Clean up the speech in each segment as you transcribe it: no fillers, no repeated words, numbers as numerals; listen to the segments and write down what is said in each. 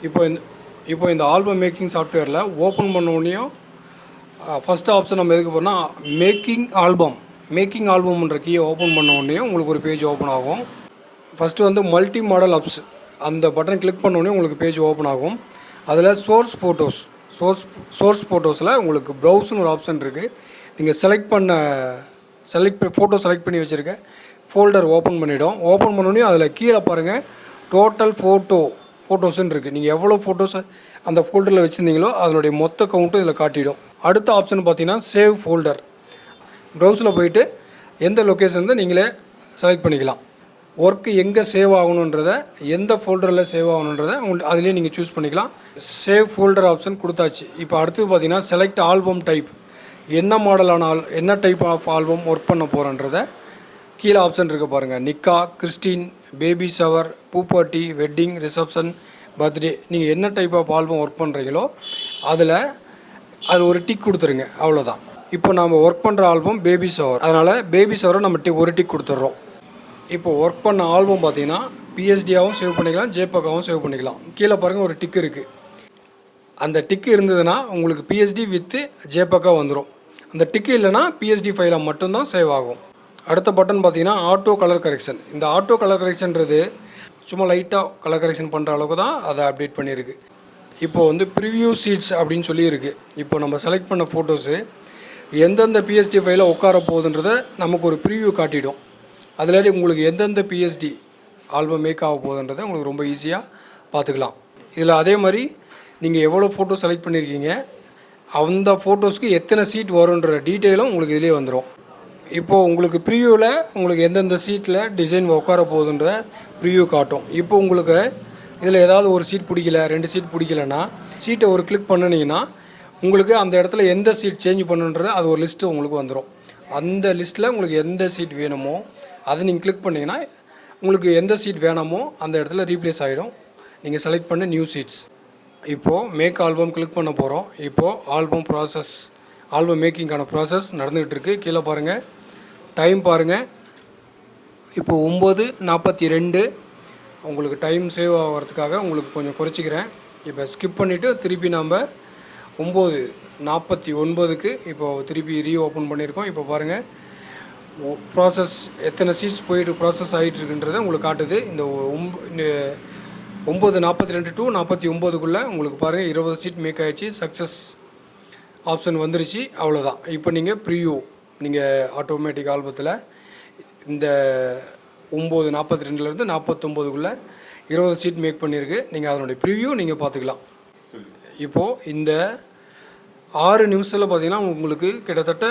இப்போ இந்த இப்போ இந்த ஆல்பம் மேக்கிங் சாஃப்ட்வேரில் ஓப்பன் பண்ண உடனேயும் ஃபஸ்ட்டு ஆப்ஷன் நம்ம எதுக்கு போனால் மேக்கிங் ஆல்பம்ன்ற கீயை ஓப்பன் பண்ண உடனேயும் உங்களுக்கு ஒரு பேஜ் ஓப்பன் ஆகும். ஃபஸ்ட்டு வந்து மல்டி மாடல் ஆப்ஸ் அந்த பட்டன் கிளிக் பண்ண உடனே உங்களுக்கு பேஜ் ஓப்பன் ஆகும். அதில் சோர்ஸ் ஃபோட்டோஸில் உங்களுக்கு ப்ரௌஸ்னு ஒரு ஆப்ஷன் இருக்குது. நீங்கள் ஃபோட்டோ செலக்ட் பண்ணி வச்சுருக்க ஃபோல்டர் ஓப்பன் பண்ணிவிடும். ஓப்பன் பண்ணோடனே அதில் கீழே பாருங்கள் டோட்டல் ஃபோட்டோஸ்ன்னு இருக்குது. நீங்கள் எவ்வளோ ஃபோட்டோஸ் அந்த ஃபோல்டரில் வச்சுருந்தீங்களோ அதனுடைய மொத்த கவுண்ட்டும் இதில் காட்டிடும். அடுத்த ஆப்ஷன் பார்த்தீங்கன்னா சேவ் ஃபோல்டர். ப்ரௌஸில் போயிட்டு எந்த லொக்கேஷன் நீங்களே செலக்ட் பண்ணிக்கலாம். ஒர்க்கு எங்கே சேவ் ஆகணுன்றதை எந்த ஃபோல்டரில் சேவ் ஆகணுன்றதை அதுலேயே நீங்கள் சூஸ் பண்ணிக்கலாம். சேவ் ஃபோல்டர் ஆப்ஷன் கொடுத்தாச்சு. இப்போ அடுத்து பார்த்தீங்கன்னா செலக்ட் ஆல்பம் டைப். என்ன டைப் ஆஃப் ஆல்பம் ஒர்க் பண்ண போகிறன்றதை கீழே ஆப்ஷன் இருக்குது பாருங்கள். நிக்கா, கிறிஸ்டின், பேபி ஷவர், பூப்பார்ட்டி, வெட்டிங், ரிசப்ஷன், பர்த்டே. நீங்கள் என்ன டைப் ஆஃப் ஆல்பம் ஒர்க் பண்ணுறீங்களோ அது ஒரு டிக் கொடுத்துருங்க, அவ்வளோதான். இப்போ நம்ம ஒர்க் பண்ணுற ஆல்பம் பேபி ஷவர், அதனால் பேபி ஷவரை நம்ம ஒரு டிக் கொடுத்துட்றோம். இப்போ ஒர்க் பண்ண ஆல்பம் பார்த்தீங்கன்னா பிஎஸ்டியாகவும் சேவ் பண்ணிக்கலாம், ஜேபக்காகவும் சேவ் பண்ணிக்கலாம். கீழே பாருங்கள் ஒரு டிக் இருக்குது. அந்த டிக்கு இருந்ததுன்னா உங்களுக்கு பிஎஸ்டி வித்து ஜேபக்கா வந்துடும். அந்த டிக்கு இல்லைனா பிஎஸ்டி ஃபைலாக மட்டும்தான் சேவ் ஆகும். அடுத்த பட்டன் பார்த்தீங்கன்னா ஆட்டோ கலர் கரெக்ஷன். இந்த ஆட்டோ கலர் கரெக்ஷன்றது சும்மா லைட்டாக கலர் கரெக்ஷன் பண்ணுற அளவுக்கு தான் அதை அப்டேட் பண்ணியிருக்கு. இப்போது வந்து ப்ரிவ்யூ சீட்ஸ் அப்படின்னு சொல்லியிருக்கு. இப்போ நம்ம செலக்ட் பண்ண ஃபோட்டோஸு எந்தெந்த பிஎஸ்டி ஃபைலில் உட்கார போகுதுன்றதை நமக்கு ஒரு ப்ரிவ்யூ காட்டிடும். அதில் உங்களுக்கு எந்தெந்த பிஎஸ்டி ஆல்பம் மேக் ஆக போகுதுன்றதை உங்களுக்கு ரொம்ப ஈஸியாக பார்த்துக்கலாம். இதில் அதே மாதிரி நீங்கள் எவ்வளோ ஃபோட்டோ செலக்ட் பண்ணியிருக்கீங்க, அந்த ஃபோட்டோஸ்க்கு எத்தனை சீட் வரும்ன்ற டீட்டெயிலும் உங்களுக்கு இதிலே வந்துடும். இப்போது உங்களுக்கு ப்ரிவியூவில் உங்களுக்கு எந்தெந்த சீட்டில் டிசைன் உட்கார போகுதுன்ற ப்ரிவியூ காட்டும். இப்போ உங்களுக்கு இதில் ஏதாவது ஒரு சீட் பிடிக்கல, 2 சீட் பிடிக்கலன்னா சீட்டை ஒரு கிளிக் பண்ணினீங்கன்னா உங்களுக்கு அந்த இடத்துல எந்த சீட் சேஞ்ச் பண்ணுன்றது அது ஒரு லிஸ்ட்டு உங்களுக்கு வந்துடும். அந்த லிஸ்ட்டில் உங்களுக்கு எந்த சீட் வேணுமோ அதை நீங்கள் கிளிக் பண்ணிங்கன்னா உங்களுக்கு எந்த சீட் வேணுமோ அந்த இடத்துல ரீப்ளேஸ் ஆகிடும். நீங்கள் செலக்ட் பண்ண நியூ சீட்ஸ். இப்போது மேக் ஆல்பம் கிளிக் பண்ண போகிறோம். இப்போது ஆல்பம் மேக்கிங்கான ப்ராசஸ் நடந்துகிட்டு இருக்குது. கீழே பாருங்கள், டைம் பாருங்கள். இப்போது 9:42. உங்களுக்கு டைம் சேவ் ஆகிறதுக்காக உங்களுக்கு கொஞ்சம் குறைச்சிக்கிறேன். இப்போ ஸ்கிப் பண்ணிவிட்டு திருப்பி நம்ம 9:49க்கு இப்போது திருப்பி ரீஓப்பன் பண்ணியிருக்கோம். இப்போ பாருங்கள் ப்ராசஸ் எத்தனை சீட்ஸ் போயிட்டு ப்ராசஸ் ஆகிட்டுருக்குன்றதை உங்களுக்கு காட்டுது. இந்த 9:42 to 49க்குள்ளே உங்களுக்கு பாருங்கள் 20 சீட் மேக் ஆகிடுச்சு. சக்ஸஸ் ஆப்ஷன் வந்துருச்சு, அவ்வளோதான். இப்போ நீங்கள் ப்ரிவ்யூ ஆட்டோமேட்டிக் ஆல்பத்தில் இந்த 9:42லேருந்து 49க்குள்ளே 20 சீட் மேக் பண்ணியிருக்கு. நீங்கள் அதனுடைய ப்ரிவ்யூ நீங்கள் பார்த்துக்கலாம். இப்போது இந்த 6 நிமிஷத்தில் பார்த்தீங்கன்னா உங்களுக்கு கிட்டத்தட்ட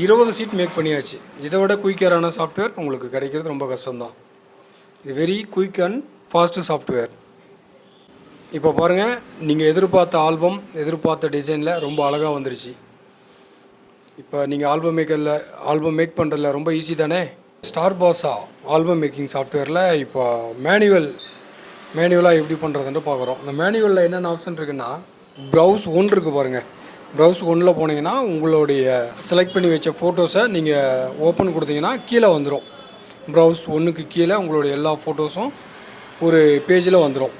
20 சீட் மேக் பண்ணியாச்சு. இதை விட குயிக்கரான சாஃப்ட்வேர் உங்களுக்கு கிடைக்கிறது ரொம்ப கஷ்டம்தான். இது very quick and fast software. இப்போ பாருங்கள், நீங்கள் எதிர்பார்த்த டிசைனில் ரொம்ப அழகாக வந்துருச்சு. இப்போ நீங்கள் ஆல்பம் மேக் பண்ணுறதுல ரொம்ப ஈஸி தானே. ஸ்டார் பாஸா ஆல்பம் மேக்கிங் சாஃப்ட்வேரில் இப்போ மேனுவலாக எப்படி பண்ணுறதுன்னு பார்க்குறோம். இந்த மேனுவலில் என்னென்ன ஆப்ஷன் இருக்குன்னா, ப்ரௌஸ் 1 இருக்குது பாருங்கள். ப்ரௌஸ் 1 போனீங்கன்னா உங்களுடைய செலக்ட் பண்ணி வச்ச ஃபோட்டோஸை நீங்கள் ஓப்பன் கொடுத்தீங்கன்னா கீழே வந்துடும். ப்ரௌஸ் 1க்கு கீழே உங்களுடைய எல்லா ஃபோட்டோஸும் ஒரு பேஜில் வந்துடும்.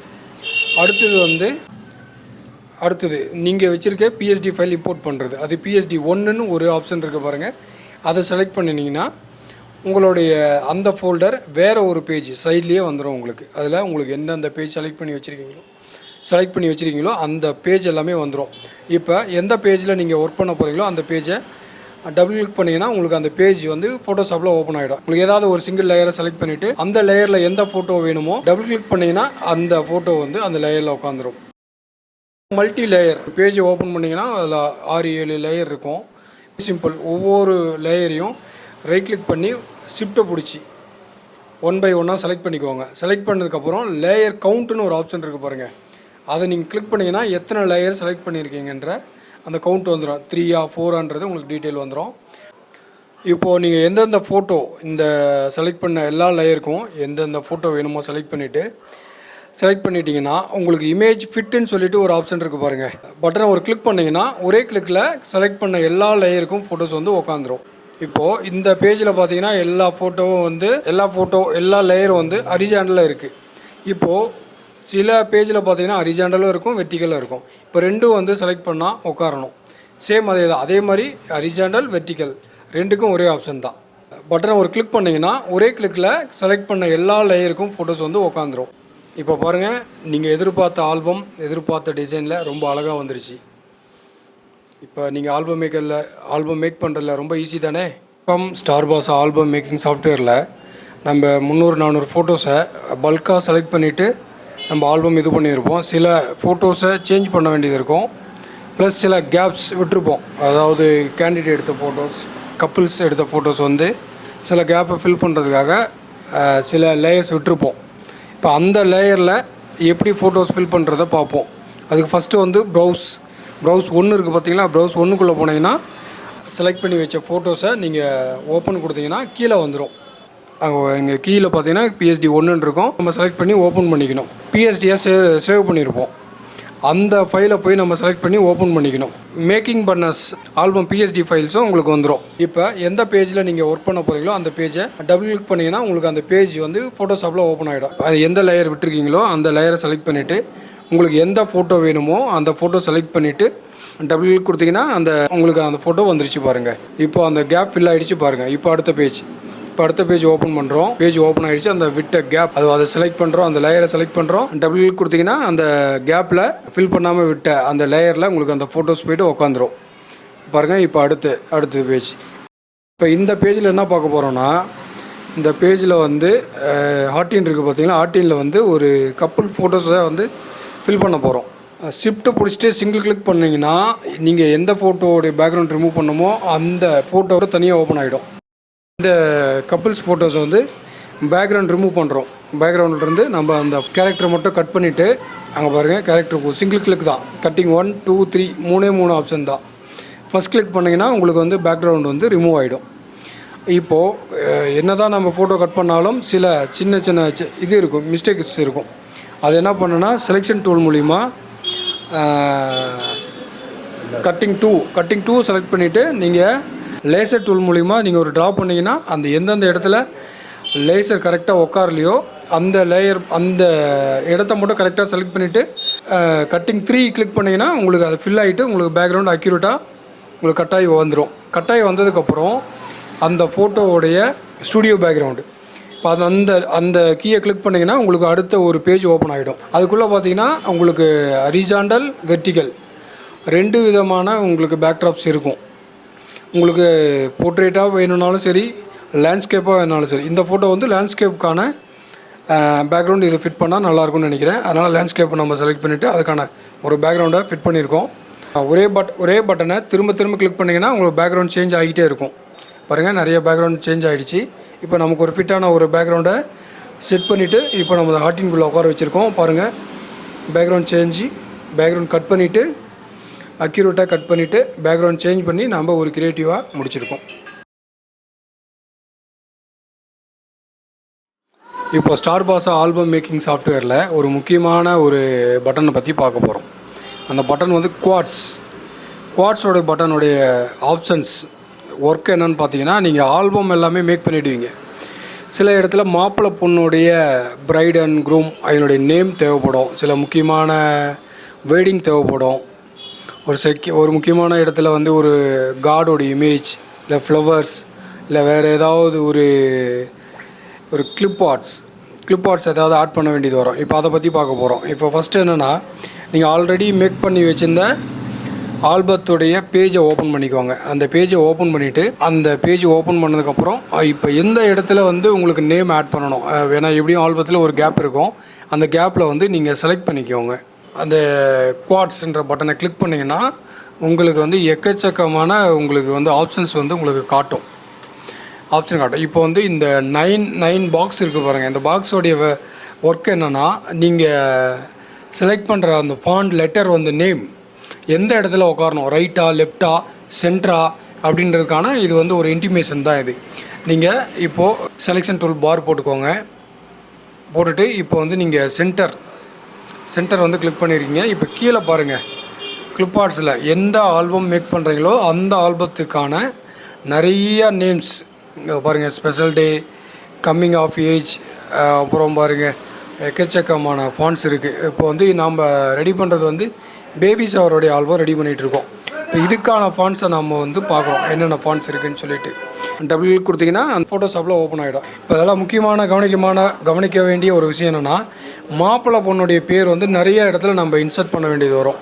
அடுத்தது நீங்கள் வச்சுருக்க பிஎஸ்டி ஃபைல் இம்போர்ட் பண்ணுறது. அது பிஎஸ்டி 1ன்னு ஒரு ஆப்ஷன் இருக்குது பாருங்கள். அதை செலக்ட் பண்ணினீங்கன்னா உங்களுடைய அந்த ஃபோல்டர் வேறு ஒரு பேஜ் சைட்லேயே வந்துடும் உங்களுக்கு. அதில் உங்களுக்கு எந்தெந்த பேஜ் செலக்ட் பண்ணி வச்சுருக்கீங்களோ அந்த பேஜ் எல்லாமே வந்துடும். இப்போ எந்த பேஜில் நீங்கள் ஒர்க் பண்ண போகிறீங்களோ அந்த பேஜை டபுள் கிளிக் பண்ணிங்கன்னா உங்களுக்கு அந்த பேஜ் வந்து ஃபோட்டோஷாப்பில் ஓப்பன் ஆகிடும். உங்களுக்கு ஏதாவது ஒரு சிங்கிள் லேயரை செலக்ட் பண்ணிவிட்டு அந்த லேயரில் எந்த ஃபோட்டோ வேணுமோ டபுள் கிளிக் பண்ணிங்கன்னா அந்த ஃபோட்டோ வந்து அந்த லேயரில் உட்காந்துரும். மல்டி லேயர் பேஜை ஓப்பன் பண்ணிங்கன்னா அதில் 6-7 லேயர் இருக்கும். சிம்பிள். ஒவ்வொரு லேயரையும் ரைட் கிளிக் பண்ணி ஷிஃப்ட்டை பிடிச்சி 1 by 1 செலக்ட் பண்ணிக்கோங்க. செலக்ட் பண்ணதுக்கப்புறம் லேயர் கவுண்ட்டுன்னு ஒரு ஆப்ஷன் இருக்குது பாருங்கள். அதை நீங்கள் கிளிக் பண்ணிங்கன்னா எத்தனை லேயர் செலக்ட் பண்ணியிருக்கீங்கன்ற அந்த கவுண்ட் வந்துடும். 3 or 4ன்றது உங்களுக்கு டீட்டெயில் வந்துடும். இப்போது நீங்கள் எந்தெந்த ஃபோட்டோ இந்த செலக்ட் பண்ண எல்லா லேயருக்கும் எந்தெந்த ஃபோட்டோ வேணுமோ செலக்ட் பண்ணிட்டீங்கன்னா உங்களுக்கு இமேஜ் ஃபிட்டுன்னு சொல்லிட்டு ஒரு ஆப்ஷன் இருக்குது பாருங்கள். பட்டனை ஒரு கிளிக் பண்ணிங்கன்னா ஒரே கிளிக்கில் செலக்ட் பண்ண எல்லா லேயருக்கும் ஃபோட்டோஸ் வந்து உட்காந்துரும். இப்போது இந்த பேஜில் பார்த்தீங்கன்னா எல்லா லேயரும் வந்து ஹரிசாண்டலில் இருக்குது. இப்போது சில பேஜில் பார்த்தீங்கன்னா ஹரிசாண்டலும் இருக்கும், வெர்டிக்கலும் இருக்கும். இப்போ ரெண்டும் வந்து செலக்ட் பண்ணால் உட்காரணும். சேம் அதே தான். அதே மாதிரி ஹரிசாண்டல், வெர்டிக்கல் ரெண்டுக்கும் ஒரே ஆப்ஷன் தான். பட்டனை ஒரு கிளிக் பண்ணிங்கன்னா ஒரே கிளிக்கில் செலக்ட் பண்ண எல்லா லேயருக்கும் ஃபோட்டோஸ் வந்து உட்காந்துரும். இப்போ பாருங்கள், நீங்கள் எதிர்பார்த்த ஆல்பம், எதிர்பார்த்த டிசைனில் ரொம்ப அழகாக வந்துருச்சு. இப்போ நீங்கள் ஆல்பம் மேக் பண்ணுறதுல ரொம்ப ஈஸி தானே. இப்போ ஸ்டார்பாஸ் ஆல்பம் மேக்கிங் சாஃப்ட்வேரில் நம்ம 300-400 ஃபோட்டோஸை பல்காக செலக்ட் பண்ணிவிட்டு நம்ம ஆல்பம் இது பண்ணியிருப்போம். சில ஃபோட்டோஸை சேஞ்ச் பண்ண வேண்டியது இருக்கும். ப்ளஸ் சில கேப்ஸ் விட்டுருப்போம். அதாவது கேண்டிடேட் எடுத்த ஃபோட்டோஸ், கப்புள்ஸ் எடுத்த ஃபோட்டோஸ் வந்து சில கேப்பை ஃபில் பண்ணுறதுக்காக சில லேயர்ஸ் விட்டுருப்போம். இப்போ அந்த லேயரில் எப்படி ஃபோட்டோஸ் ஃபில் பண்ணுறதை பார்ப்போம். அதுக்கு ஃபஸ்ட்டு வந்து ப்ரௌஸ் 1 இருக்குது பார்த்தீங்களா. ப்ரௌஸ் 1க்குள்ளே போனீங்கன்னா செலக்ட் பண்ணி வச்ச ஃபோட்டோஸை நீங்கள் ஓப்பன் கொடுத்தீங்கன்னா கீழே வந்துடும். அங்கே இங்கே கீழே பார்த்தீங்கன்னா PSD 1 இருக்கும். நம்ம செலக்ட் பண்ணி ஓப்பன் பண்ணிக்கணும். PSDயை சேவ் பண்ணியிருப்போம். அந்த ஃபைலை போய் நம்ம செலக்ட் பண்ணி ஓப்பன் பண்ணிக்கணும். மேக்கிங் பண்ண ஆல்பம் PSD ஃபைல்ஸும் உங்களுக்கு வந்துடும். இப்போ எந்த பேஜில் நீங்கள் ஒர்க் பண்ண போகிறீங்களோ அந்த பேஜை டபுள் கிளிக் பண்ணிங்கன்னா உங்களுக்கு அந்த பேஜ் வந்து ஃபோட்டோஷாப்பில் ஓப்பன் ஆகிடும். அது எந்த லேயர் விட்டுருக்கீங்களோ அந்த லேயரை செலக்ட் பண்ணிவிட்டு உங்களுக்கு எந்த ஃபோட்டோ வேணுமோ அந்த ஃபோட்டோ செலக்ட் பண்ணிவிட்டு டபுள் கிளிக் கொடுத்தீங்கன்னா உங்களுக்கு அந்த ஃபோட்டோ வந்துருச்சு பாருங்கள். இப்போ அந்த கேப் ஃபில் ஆகிடுச்சு பாருங்கள். இப்போ அடுத்த பேஜ் ஓப்பன் பண்ணுறோம். பேஜ் ஓப்பன் ஆகிடுச்சு. அந்த விட்ட கேப் அதை செலக்ட் பண்ணுறோம். அந்த லேயரை செலக்ட் பண்ணுறோம். டபுள் கிளிக் கொடுத்தீங்கன்னா அந்த கேப்பில் ஃபில் பண்ணாமல் விட்ட அந்த லேயரில் உங்களுக்கு அந்த ஃபோட்டோஸ் போய்ட்டு உட்காந்துரும் பாருங்கள். இப்போ அடுத்த பேஜ். இப்போ இந்த பேஜில் என்ன பார்க்க போகிறோன்னா, இந்த பேஜில் வந்து ஹார்டின் இருக்குது பார்த்தீங்கன்னா. ஹார்டினில் வந்து ஒரு கப்புள் ஃபோட்டோஸை வந்து ஃபில் பண்ண போகிறோம். ஷிஃப்ட்டு பிடிச்சிட்டு சிங்கிள் கிளிக் பண்ணிங்கன்னா நீங்கள் எந்த ஃபோட்டோடைய பேக்ரவுண்ட் ரிமூவ் பண்ணமோ அந்த ஃபோட்டோவோட தனியாக ஓப்பன் ஆகிடும். இந்த கப்புள்ஸ் ஃபோட்டோஸை வந்து பேக்ரவுண்ட் ரிமூவ் பண்ணுறோம். பேக்ரவுண்ட்லேருந்து நம்ம அந்த கேரக்டரை மட்டும் கட் பண்ணிவிட்டு அங்கே பாருங்கள், கேரக்டருக்கு சிங்கிள் கிளிக் தான். கட்டிங் 1, 2, 3 3 ஆப்ஷன் தான். ஃபஸ்ட் கிளிக் பண்ணிங்கன்னா உங்களுக்கு வந்து பேக்ரவுண்ட் வந்து ரிமூவ் ஆகிடும். இப்போது என்ன தான் நம்ம ஃபோட்டோ கட் பண்ணாலும் சில சின்ன இது இருக்கும், மிஸ்டேக்ஸ் இருக்கும். அது என்ன பண்ணுன்னா செலெக்ஷன் டூல் மூலிமா கட்டிங் டூ செலக்ட் பண்ணிவிட்டு நீங்கள் லேசர் டூல் மூலிமா நீங்கள் ஒரு ட்ரா பண்ணிங்கன்னா அந்த எந்தெந்த இடத்துல லேசர் கரெக்டாக உட்காரலையோ அந்த இடத்த மட்டும் கரெக்டாக செலக்ட் பண்ணிவிட்டு கட்டிங் 3 கிளிக் பண்ணிங்கன்னா உங்களுக்கு அது ஃபில் ஆகிட்டு உங்களுக்கு பேக்ரவுண்ட் அக்யூரேட்டாக உங்களுக்கு கட்டாயி வந்துடும். கட்டாயி வந்ததுக்கப்புறம் அந்த ஃபோட்டோவுடைய ஸ்டூடியோ பேக்ரவுண்டு இப்போ அந்த கீயை கிளிக் பண்ணிங்கன்னா உங்களுக்கு அடுத்த ஒரு பேஜ் ஓப்பன் ஆகிடும். அதுக்குள்ளே பார்த்தீங்கன்னா உங்களுக்கு ஹரிசாண்டல், வெர்டிக்கல் 2 விதமான உங்களுக்கு பேக்ட்ராப்ஸ் இருக்கும். உங்களுக்கு போர்ட்ரேட்டாக வேணும்னாலும் சரி, லேண்ட்ஸ்கேப்பாக வேணுனாலும் சரி. இந்த ஃபோட்டோ வந்து லேண்ட்ஸ்கேப்புக்கான பேக்ரவுண்ட் இது ஃபிட் பண்ணால் நல்லாயிருக்கும்னு நினைக்கிறேன். அதனால் லேண்ட்ஸ்கேப்பை நம்ம செலக்ட் பண்ணிவிட்டு அதுக்கான ஒரு பேக்ரவுண்டை ஃபிட் பண்ணியிருக்கோம். ஒரே பட்டனை திரும்ப கிளிக் பண்ணிங்கன்னா உங்களுக்கு பேக்ரவுண்ட் சேஞ்ச் ஆகிட்டே இருக்கும். பாருங்கள், நிறைய பேக்ரவுண்ட் சேஞ்ச் ஆகிடுச்சு. இப்போ நமக்கு ஒரு ஃபிட்டான ஒரு பேக்ரவுண்டை செட் பண்ணிவிட்டு இப்போ நம்ம ஹார்டின்குள்ளே உட்கார வச்சுருக்கோம். பாருங்கள், பேக்ரவுண்ட் கட் பண்ணிவிட்டு அக்யூரேட்டாக கட் பண்ணிவிட்டு பேக்ரவுண்ட் சேஞ்ச் பண்ணி நம்ம ஒரு க்ரியேட்டிவாக முடிச்சிருக்கோம். இப்போ ஸ்டார்பாஸ் ஆல்பம் மேக்கிங் சாஃப்ட்வேரில் ஒரு முக்கியமான ஒரு பட்டனை பற்றி பார்க்க போகிறோம். அந்த பட்டன் வந்து குவாட்ஸோட பட்டனுடைய ஆப்ஷன்ஸ் ஒர்க் என்னன்னு பார்த்தீங்கன்னா, நீங்கள் ஆல்பம் எல்லாமே மேக் பண்ணிவிடுவீங்க. சில இடத்துல மாப்பிள்ளை பொண்ணுடைய பிரைட் அண்ட் க்ரூம் அதனுடைய நேம் தேவைப்படும். சில முக்கியமான வேர்டிங் தேவைப்படும். ஒரு முக்கியமான இடத்துல வந்து ஒரு காடோட இமேஜ், இல்லை ஃப்ளவர்ஸ், இல்லை வேறு ஏதாவது ஒரு கிளிப் ஆர்ட்ஸ் ஏதாவது ஆட் பண்ண வேண்டியது வரும். இப்போ அதை பற்றி பார்க்க போகிறோம். இப்போ ஃபஸ்ட்டு என்னென்னா, நீங்கள் ஆல்ரெடி மேக் பண்ணி வச்சுருந்த ஆல்பத்துடைய பேஜை ஓப்பன் பண்ணிக்கோங்க. அந்த பேஜை ஓப்பன் பண்ணிவிட்டு அந்த பேஜ் ஓப்பன் பண்ணதுக்கப்புறம் இப்போ எந்த இடத்துல வந்து உங்களுக்கு நேம் ஆட் பண்ணணும், ஏன்னா எப்படியும் ஆல்பத்தில் ஒரு கேப் இருக்கும். அந்த கேப்பில் வந்து நீங்கள் செலக்ட் பண்ணிக்கோங்க. அந்த குவாட்ஸ்ன்ற பட்டனை கிளிக் பண்ணிங்கன்னா உங்களுக்கு வந்து எக்கச்சக்கமான உங்களுக்கு வந்து ஆப்ஷன்ஸ் வந்து உங்களுக்கு காட்டும். இப்போ வந்து இந்த 9 பாக்ஸ் இருக்குது பாருங்கள். இந்த பாக்ஸோடைய ஒர்க் என்னென்னா, நீங்கள் செலக்ட் பண்ணுற அந்த ஃபாண்ட் லெட்டர் வந்து நேம் எந்த இடத்துல உட்காரணும், ரைட்டா, லெஃப்டா, சென்ட்ரா அப்படின்றதுக்கான இது வந்து ஒரு இன்டிமேஷன் தான் இது. நீங்கள் இப்போது செலெக்ஷன் டூல் பார் போட்டுட்டு இப்போ வந்து நீங்கள் சென்டர் வந்து கிளிக் பண்ணியிருக்கீங்க. இப்போ கீழே பாருங்கள், கிளிப் ஆர்ட்ஸில் எந்த ஆல்பம் மேக் பண்ணுறீங்களோ அந்த ஆல்பத்துக்கான நிறைய நேம்ஸ் பாருங்கள். Special day, coming of age, அப்புறம் பாருங்கள் எக்கச்சக்கமான ஃபாண்ட்ஸ் இருக்குது. இப்போ வந்து நாம் ரெடி பண்ணுறது வந்து பேபி ஷவருடைய ஆல்பம் ரெடி பண்ணிகிட்ருக்கோம். இப்போ இதுக்கான ஃபாண்ட்ஸை நம்ம வந்து பார்க்குறோம் என்னென்ன ஃபாண்ட்ஸ் இருக்குதுன்னு சொல்லிட்டு. டபுள் கொடுத்தீங்கன்னா அந்த ஃபோட்டோஷாப்பில் ஓப்பன் ஆகிடும். இப்போ அதெல்லாம் கவனிக்க வேண்டிய ஒரு விஷயம் என்னென்னா, மாப்பிள்ளை பொண்ணுடைய பேர் வந்து நிறைய இடத்துல நம்ம இன்சர்ட் பண்ண வேண்டியது வரும்.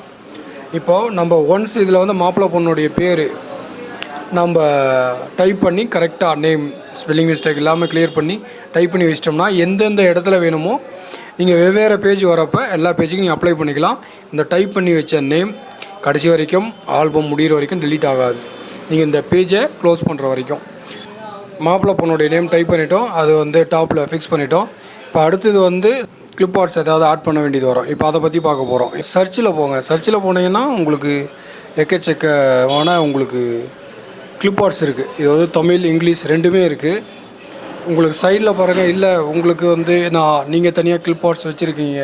இப்போது நம்ம ஒன்ஸ் இதில் வந்து மாப்பிள்ளை பொண்ணுடைய பேர் நம்ம டைப் பண்ணி கரெக்டாக நேம் ஸ்பெல்லிங் மிஸ்டேக் இல்லாமல் கிளியர் பண்ணி டைப் பண்ணி வச்சிட்டோம்னா எந்தெந்த இடத்துல வேணுமோ நீங்கள் வெவ்வேறு பேஜ் வரப்போ எல்லா பேஜுக்கும் நீங்கள் அப்ளை பண்ணிக்கலாம். இந்த டைப் பண்ணி வச்ச நேம் கடைசி வரைக்கும் ஆல்பம் முடிகிற வரைக்கும் டெலீட் ஆகாது. நீங்கள் இந்த பேஜை க்ளோஸ் பண்ணுற வரைக்கும். மாப்பிள்ளை பொண்ணுடைய நேம் டைப் பண்ணிட்டோம், அது வந்து டாப்பில் ஃபிக்ஸ் பண்ணிட்டோம். இப்போ அடுத்தது வந்து கிளிப் ஆர்ட்ஸ் ஏதாவது ஆட் பண்ண வேண்டியது வரும். இப்போ அதை பற்றி பார்க்க போகிறோம். சர்ச்சில் போங்க. சர்ச்சில் போனீங்கன்னா உங்களுக்கு எக்கச்சக்கமான உங்களுக்கு கிளிப் ஆர்ட்ஸ் இருக்குது. இது வந்து தமிழ் இங்கிலீஷ் ரெண்டுமே இருக்குது. உங்களுக்கு சைடில் பாருங்கள். இல்லை உங்களுக்கு வந்து நீங்கள் தனியாக கிளிப் ஆர்ட்ஸ் வச்சுருக்கீங்க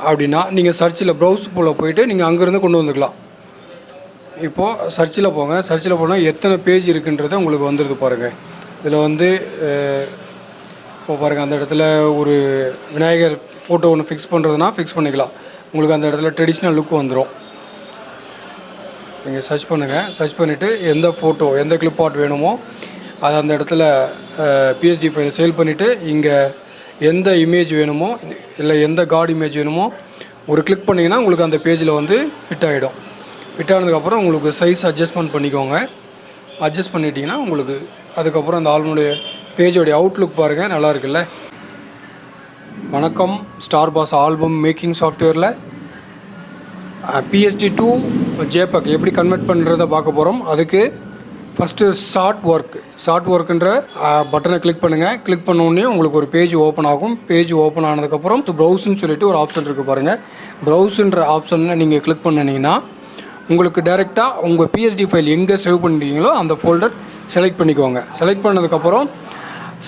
அப்படின்னா நீங்கள் சர்ச்சில் ப்ரௌஸ் போல் போயிட்டு நீங்கள் அங்கேருந்து கொண்டு வந்துக்கலாம். இப்போது சர்ச்சில் போங்க. சர்ச்சில் போனால் எத்தனை பேஜ் இருக்குன்றதை உங்களுக்கு வந்துடுது பாருங்கள். இதில் வந்து இப்போ பாருங்கள், அந்த இடத்துல ஒரு விநாயகர் ஃபோட்டோ ஒன்று ஃபிக்ஸ் பண்ணுறதுனா ஃபிக்ஸ் பண்ணிக்கலாம். உங்களுக்கு அந்த இடத்துல ட்ரெடிஷ்னல் லுக் வந்துடும். நீங்கள் சர்ச் பண்ணுங்கள். சர்ச் பண்ணிவிட்டு எந்த ஃபோட்டோ எந்த கிளிப் ஆர்ட் வேணுமோ அதை அந்த இடத்துல பிஎஸ்டி ஃபைலை சேல் பண்ணிவிட்டு இங்கே எந்த இமேஜ் வேணுமோ இல்லை எந்த காட் இமேஜ் வேணுமோ ஒரு கிளிக் பண்ணிங்கன்னா உங்களுக்கு அந்த பேஜில் வந்து ஃபிட் ஆகிடும். ஃபிட் ஆனதுக்கப்புறம் உங்களுக்கு சைஸ் அட்ஜஸ்ட்மெண்ட் பண்ணிக்கோங்க. அட்ஜஸ்ட் பண்ணிட்டீங்கன்னா உங்களுக்கு அதுக்கப்புறம் அந்த ஆல்பமுடைய பேஜோடைய அவுட்லுக் பாருங்கள், நல்லா இருக்குல்ல. வணக்கம். ஸ்டார் பாஸ் ஆல்பம் மேக்கிங் சாஃப்ட்வேரில் PSD to JPEG எப்படி கன்வெர்ட் பண்ணுறதை பார்க்க போகிறோம். அதுக்கு ஃபஸ்ட்டு ஷார்ட் ஒர்க்குன்ற பட்டனை கிளிக் பண்ணுங்கள். கிளிக் பண்ணோடனே உங்களுக்கு ஒரு பேஜ் ஓப்பன் ஆகும். பேஜ் ஓப்பன் ஆனதுக்கப்புறம் ப்ரௌஸ்ன்னு சொல்லிட்டு ஒரு ஆப்ஷன் இருக்குது பாருங்கள். ப்ரௌஸுன்ற ஆப்ஷனில் நீங்கள் கிளிக் பண்ணிங்கன்னா உங்களுக்கு டைரெக்டாக உங்கள் PSD ஃபைல் எங்கே சேவ் பண்ணிட்டீங்களோ அந்த ஃபோல்டர் செலக்ட் பண்ணிக்கோங்க. செலக்ட் பண்ணதுக்கப்புறம்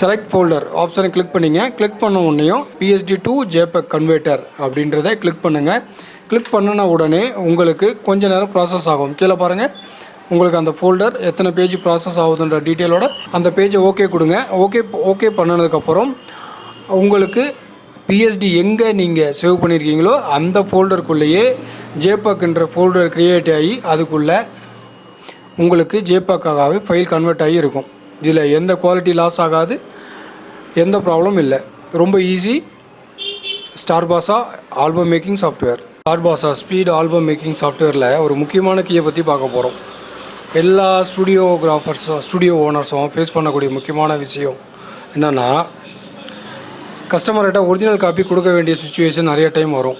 செலக்ட் ஃபோல்டர் ஆப்ஷனை கிளிக் பண்ணிங்க. கிளிக் பண்ண உடனேயும் PSD to JPEG கன்வெர்ட்டர் அப்படின்றத கிளிக் பண்ணுங்கள். கிளிக் பண்ணின உடனே உங்களுக்கு கொஞ்ச நேரம் ப்ராசஸ் ஆகும். கீழே பாருங்கள், உங்களுக்கு அந்த ஃபோல்டர் எத்தனை பேஜ் ப்ராசஸ் ஆகுதுன்ற டீட்டெயிலோட அந்த பேஜை ஓகே கொடுங்க. ஓகே பண்ணினதுக்கப்புறம் உங்களுக்கு PSD எங்கே நீங்கள் சேவ் பண்ணியிருக்கீங்களோ அந்த ஃபோல்டருக்குள்ளேயே JPEGன்ற ஃபோல்டர் க்ரியேட் ஆகி அதுக்குள்ளே உங்களுக்கு JPEG-ஆகவே ஃபைல் கன்வெர்ட் ஆகி இருக்கும். இதில் எந்த குவாலிட்டி லாஸ் ஆகாது, எந்த ப்ராப்ளம் இல்லை. ரொம்ப ஈஸி. ஸ்டார் பாஸா ஆல்பம் மேக்கிங் சாஃப்ட்வேர். ஸ்டார் பாஸா ஸ்பீட் ஆல்பம் மேக்கிங் சாஃப்ட்வேரில் ஒரு முக்கியமான கீயை பற்றி பார்க்க போகிறோம். எல்லா ஸ்டுடியோ ஓனர்ஸும் ஃபேஸ் பண்ணக்கூடிய முக்கியமான விஷயம் என்னென்னா, கஸ்டமர்கிட்ட ஒரிஜினல் காப்பி கொடுக்க வேண்டிய சுச்சுவேஷன் நிறைய டைம் வரும்.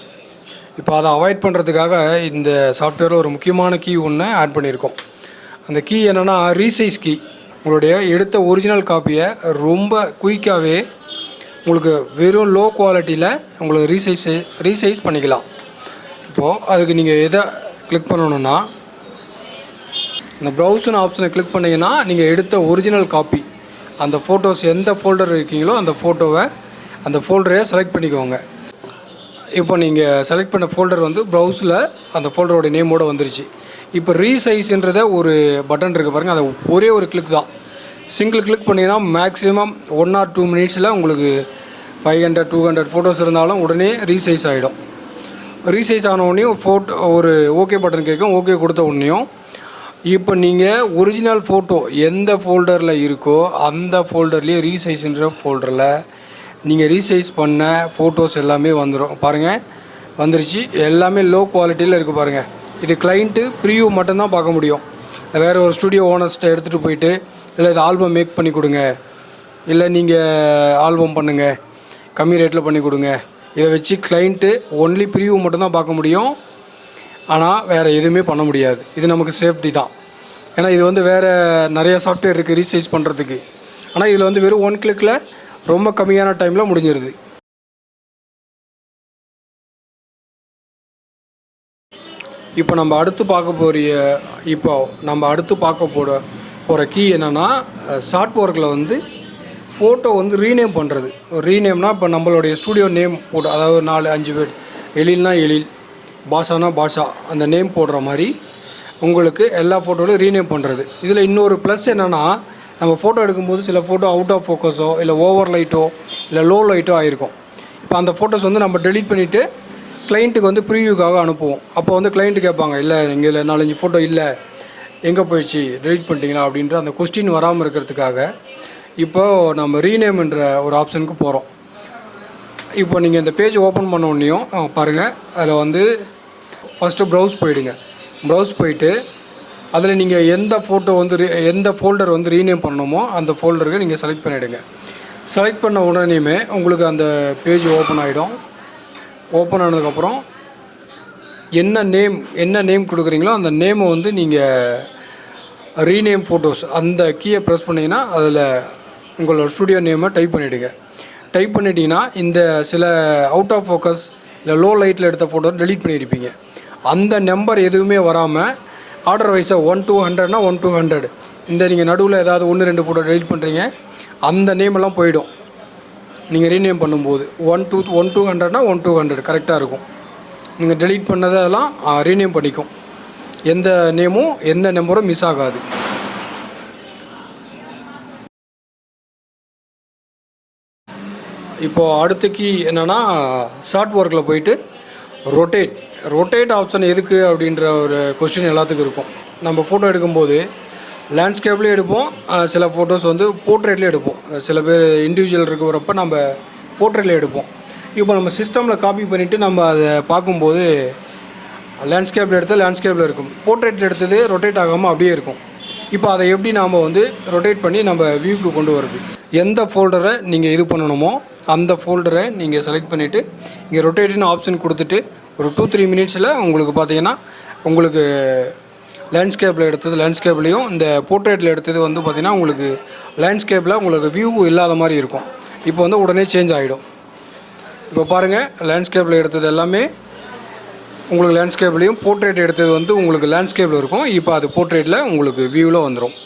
இப்போ அதை அவாய்ட் பண்ணுறதுக்காக இந்த சாஃப்ட்வேரில் ஒரு முக்கியமான கீ ஒன்று ஆட் பண்ணியிருக்கோம். அந்த கீ என்னென்னா ரீசைஸ் கீ. உங்களுடைய எடுத்த ஒரிஜினல் காப்பியை ரொம்ப குயிக்காகவே உங்களுக்கு வெறும் லோ குவாலிட்டியில் உங்களுக்கு ரீசைஸ் பண்ணிக்கலாம். இப்போது அதுக்கு நீங்கள் எதை கிளிக் பண்ணணுன்னா, இந்த ப்ரௌஸ்னு ஆப்ஷனை கிளிக் பண்ணிங்கன்னா நீங்கள் எடுத்த ஒரிஜினல் காப்பி அந்த ஃபோட்டோஸ் எந்த ஃபோல்டர் இருக்கீங்களோ அந்த ஃபோல்டரையே செலக்ட் பண்ணிக்கோங்க. இப்போ நீங்கள் செலக்ட் பண்ண ஃபோல்டர் வந்து ப்ரௌஸில் அந்த ஃபோல்டரோட நேமோடு வந்துருச்சு. இப்போ ரீசைஸ்ன்றத ஒரு பட்டன் இருக்குது பாருங்கள். அதை ஒரே ஒரு கிளிக் தான். சிங்கிள் கிளிக் பண்ணிங்கன்னா மேக்ஸிமம் 1 or 2 minutesல உங்களுக்கு 500 200 ஃபோட்டோஸ் இருந்தாலும் உடனே ரீசைஸ் ஆகிடும். ரீசைஸ் ஆன உடனேயும் ஒரு ஓகே பட்டன் கேட்கும். ஓகே கொடுத்த உடனேயும் இப்போ நீங்கள் ஒரிஜினல் ஃபோட்டோ எந்த ஃபோல்டரில் இருக்கோ அந்த ஃபோல்டர்லேயே ரீசைஸ்ன்ற ஃபோல்டரில் நீங்கள் ரீசைஸ் பண்ண ஃபோட்டோஸ் எல்லாமே வந்துடும். பாருங்கள், வந்துருச்சு. எல்லாமே லோ குவாலிட்டியில் இருக்குது பாருங்கள். இது கிளைண்ட்டு ப்ரிவியூ மட்டும்தான் பார்க்க முடியும். வேறு ஒரு ஸ்டுடியோ ஓனர்ஸ்ட்டை எடுத்துகிட்டு போயிட்டு இல்லை இது ஆல்பம் மேக் பண்ணி கொடுங்க, இல்லை நீங்கள் ஆல்பம் பண்ணுங்கள், கம்மி ரேட்டில் பண்ணி கொடுங்க, இதை வச்சு கிளைண்ட்டு ஒன்லி ப்ரிவியூ மட்டும்தான் பார்க்க முடியும். ஆனால் வேறு எதுவுமே பண்ண முடியாது. இது நமக்கு சேஃப்டி தான். ஏன்னா இது வந்து வேறு நிறைய சாஃப்ட்வேர் இருக்குது ரீசைஸ் பண்ணுறதுக்கு. ஆனால் இதில் வந்து வெறும் 1 கிளிக்கில் ரொம்ப கம்மியான டைமில் முடிஞ்சிருது. இப்போ நம்ம அடுத்து பார்க்க போகிற கீ என்னென்னா, ஷார்ட் ஒர்க்கில் வந்து ஃபோட்டோ வந்து ரீநேம் பண்ணுறது. ரீநேம்னால் இப்போ நம்மளுடைய ஸ்டூடியோ நேம் போட்டு, அதாவது 4-5 பேர், எழில்னா எழில், பாஷானா பாஷா, அந்த நேம் போடுற மாதிரி உங்களுக்கு எல்லா ஃபோட்டோலையும் ரீநேம் பண்ணுறது. இதில் இன்னொரு ப்ளஸ் என்னென்னா, நம்ம ஃபோட்டோ எடுக்கும்போது சில ஃபோட்டோ அவுட் ஆஃப் ஃபோக்கஸோ இல்லை ஓவர் லைட்டோ இல்லை லோ லைட்டோ ஆகிருக்கும். இப்போ அந்த ஃபோட்டோஸ் வந்து நம்ம டெலீட் பண்ணிவிட்டு கிளைண்ட்டுக்கு வந்து ப்ரீவியூக்காக அனுப்புவோம். அப்போ வந்து கிளைண்ட்டு கேட்பாங்க, இல்லை இங்கே 4-5 ஃபோட்டோ இல்லை, எங்கே போயிடுச்சு, டெலீட் பண்ணிட்டீங்களா அப்படின்ற அந்த கொஸ்டின் வராமல் இருக்கிறதுக்காக இப்போது நம்ம ரீநேம்ன்ற ஒரு ஆப்ஷனுக்கு போகிறோம். இப்போ நீங்கள் இந்த பேஜ் ஓப்பன் பண்ண உடனேயும் பாருங்கள், அதில் வந்து ஃபஸ்ட்டு ப்ரௌஸ் போயிடுங்க. ப்ரௌஸ் போயிட்டு அதில் நீங்கள் எந்த ஃபோட்டோ வந்து எந்த ஃபோல்டர் வந்து ரீநேம் பண்ணணுமோ அந்த ஃபோல்டருக்கு நீங்கள் செலக்ட் பண்ணிவிடுங்க. செலக்ட் பண்ண உடனேயுமே உங்களுக்கு அந்த பேஜ் ஓப்பன் ஆகிடும். ஓப்பன் ஆனதுக்கப்புறம் என்ன நேம் கொடுக்குறீங்களோ அந்த நேமை வந்து நீங்கள் ரீநேம் ஃபோட்டோஸ் அந்த கீயை ப்ரெஸ் பண்ணிங்கன்னா அதில் உங்களோட ஸ்டுடியோ நேமை டைப் பண்ணிவிடுங்க. டைப் பண்ணிட்டீங்கன்னா இந்த சில அவுட் ஆஃப் ஃபோக்கஸ் இல்லை லோ லைட்டில் எடுத்த ஃபோட்டோ டெலீட் பண்ணியிருப்பீங்க. அந்த நம்பர் எதுவுமே வராமல் ஆர்டர் வைஸாக 1 to 100னா 1 to 100 இந்த நீங்கள் நடுவில் ஏதாவது 1-2 ஃபோட்டோ டெலீட் பண்ணுறீங்க, அந்த நேமெல்லாம் போயிடும். நீங்கள் ரீநேம் பண்ணும்போது 1 to 100னா 1 to 100 கரெக்டாக இருக்கும். நீங்கள் டெலீட் பண்ணதெல்லாம் ரீநேம் பண்ணிக்கும். எந்த நேமும் எந்த நம்பரும் மிஸ் ஆகாது. இப்போது அடுத்த கீ என்னென்னா, ஷார்ட் ஒர்க்கில் போயிட்டு ரொட்டேட் ஆப்ஷன் எதுக்கு அப்படின்ற ஒரு கொஸ்டின் எல்லாத்துக்கும் இருக்கும். நம்ம ஃபோட்டோ எடுக்கும்போது லேண்ட்ஸ்கேப்லேயும் எடுப்போம், சில ஃபோட்டோஸ் வந்து போர்ட்ரேட்லேயும் எடுப்போம். சில பேர் இண்டிவிஜுவல் இருக்கிறப்ப நம்ம போர்ட்ரேட்டில் எடுப்போம். இப்போ நம்ம சிஸ்டமில் காப்பி பண்ணிவிட்டு நம்ம அதை பார்க்கும்போது லேண்ட்ஸ்கேப்பில் எடுத்தால் லேண்ட்ஸ்கேப்பில் இருக்கும், போர்ட்ரேட்டில் எடுத்தது ரொட்டேட் ஆகாமல் அப்படியே இருக்கும். இப்போ அதை எப்படி நாம் வந்து ரொட்டேட் பண்ணி நம்ம வியூக்கு கொண்டு வரது, எந்த ஃபோல்டரை நீங்கள் இது பண்ணணுமோ அந்த ஃபோல்டரை நீங்கள் செலக்ட் பண்ணிவிட்டு இங்கே ரொட்டேட்னு ஆப்ஷன் கொடுத்துட்டு ஒரு 2-3 மினிட்ஸில் உங்களுக்கு பார்த்தீங்கன்னா உங்களுக்கு லேண்ட்ஸ்கேப்பில் எடுத்தது லேண்ட்ஸ்கேப்லேயும் இந்த போர்ட்ரேட்டில் எடுத்தது வந்து பார்த்திங்கன்னா உங்களுக்கு லேண்ட்ஸ்கேப்பில் உங்களுக்கு வியூ இல்லாத மாதிரி இருக்கும். இப்போ வந்து உடனே சேஞ்ச் ஆகிடும். இப்போ பாருங்கள், லேண்ட்ஸ்கேப்பில் எடுத்தது எல்லாமே உங்களுக்கு லேண்ட்ஸ்கேப்லேயும், போர்ட்ரேட் எடுத்தது வந்து உங்களுக்கு லேண்ட்ஸ்கேப்பில் இருக்கும். இப்போ அது போர்ட்ரேட்டில் உங்களுக்கு வியூவில் வந்துடும்.